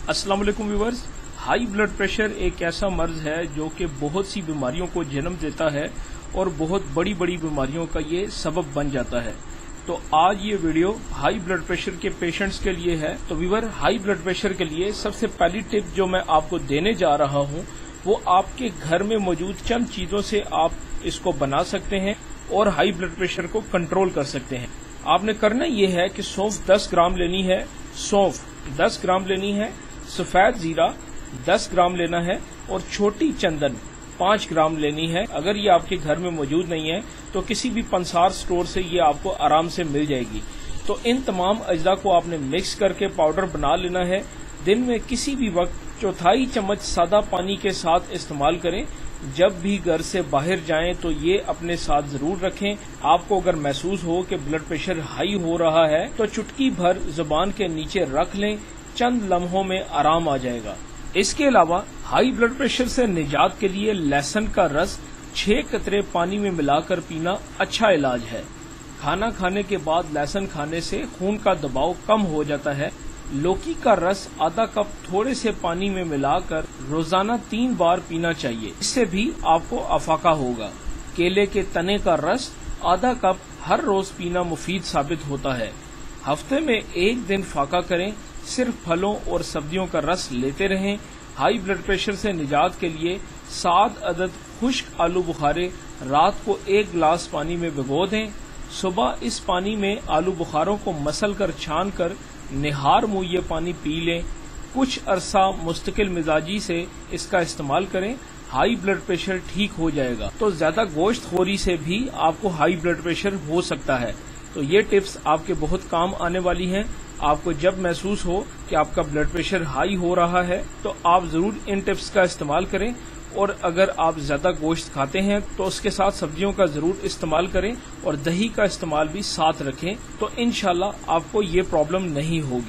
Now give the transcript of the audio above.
अस्सलाम वालेकुम viewers. High blood pressure एक ऐसा मर्ज है जो कि बहुत सी बीमारियों को जन्म देता है और बहुत बड़ी बड़ी बीमारियों का ये सबब बन जाता है। तो आज ये वीडियो हाई ब्लड प्रेशर के पेशेंट्स के लिए है। तो व्यूअर, हाई ब्लड प्रेशर के लिए सबसे पहली टिप जो मैं आपको देने जा रहा हूँ वो आपके घर में मौजूद चंद चीजों से आप इसको बना सकते हैं और हाई ब्लड प्रेशर को कंट्रोल कर सकते हैं। आपने करना ये है कि सौंफ 10 ग्राम लेनी है, सौंफ 10 ग्राम लेनी है, सफेद जीरा 10 ग्राम लेना है और छोटी चंदन 5 ग्राम लेनी है। अगर ये आपके घर में मौजूद नहीं है तो किसी भी पंसार स्टोर से ये आपको आराम से मिल जाएगी। तो इन तमाम अज्जा को आपने मिक्स करके पाउडर बना लेना है। दिन में किसी भी वक्त 1/4 चम्मच सादा पानी के साथ इस्तेमाल करें। जब भी घर से बाहर जाएं तो ये अपने साथ जरूर रखें। आपको अगर महसूस हो कि ब्लड प्रेशर हाई हो रहा है तो चुटकी भर जुबान के नीचे रख लें, चंद लम्हों में आराम आ जाएगा। इसके अलावा हाई ब्लड प्रेशर से निजात के लिए लहसुन का रस 6 कतरे पानी में मिलाकर पीना अच्छा इलाज है। खाना खाने के बाद लहसुन खाने से खून का दबाव कम हो जाता है। लौकी का रस आधा कप थोड़े से पानी में मिलाकर रोजाना 3 बार पीना चाहिए, इससे भी आपको अफाका होगा। केले के तने का रस आधा कप हर रोज पीना मुफीद साबित होता है। हफ्ते में 1 दिन फाका करें, सिर्फ फलों और सब्जियों का रस लेते रहें। हाई ब्लड प्रेशर से निजात के लिए 7 अदद खुश्क आलू बुखारे रात को 1 गिलास पानी में भिगो दें। सुबह इस पानी में आलू बुखारों को मसल कर छान कर निहार मुंह ये पानी पी लें। कुछ अरसा मुस्तकिल मिजाजी से इसका इस्तेमाल करें, हाई ब्लड प्रेशर ठीक हो जाएगा। तो ज्यादा गोश्त खोरी से भी आपको हाई ब्लड प्रेशर हो सकता है। तो ये टिप्स आपके बहुत काम आने वाली हैं। आपको जब महसूस हो कि आपका ब्लड प्रेशर हाई हो रहा है तो आप जरूर इन टिप्स का इस्तेमाल करें। और अगर आप ज्यादा गोश्त खाते हैं तो उसके साथ सब्जियों का जरूर इस्तेमाल करें और दही का इस्तेमाल भी साथ रखें। तो इंशाल्लाह आपको ये प्रॉब्लम नहीं होगी।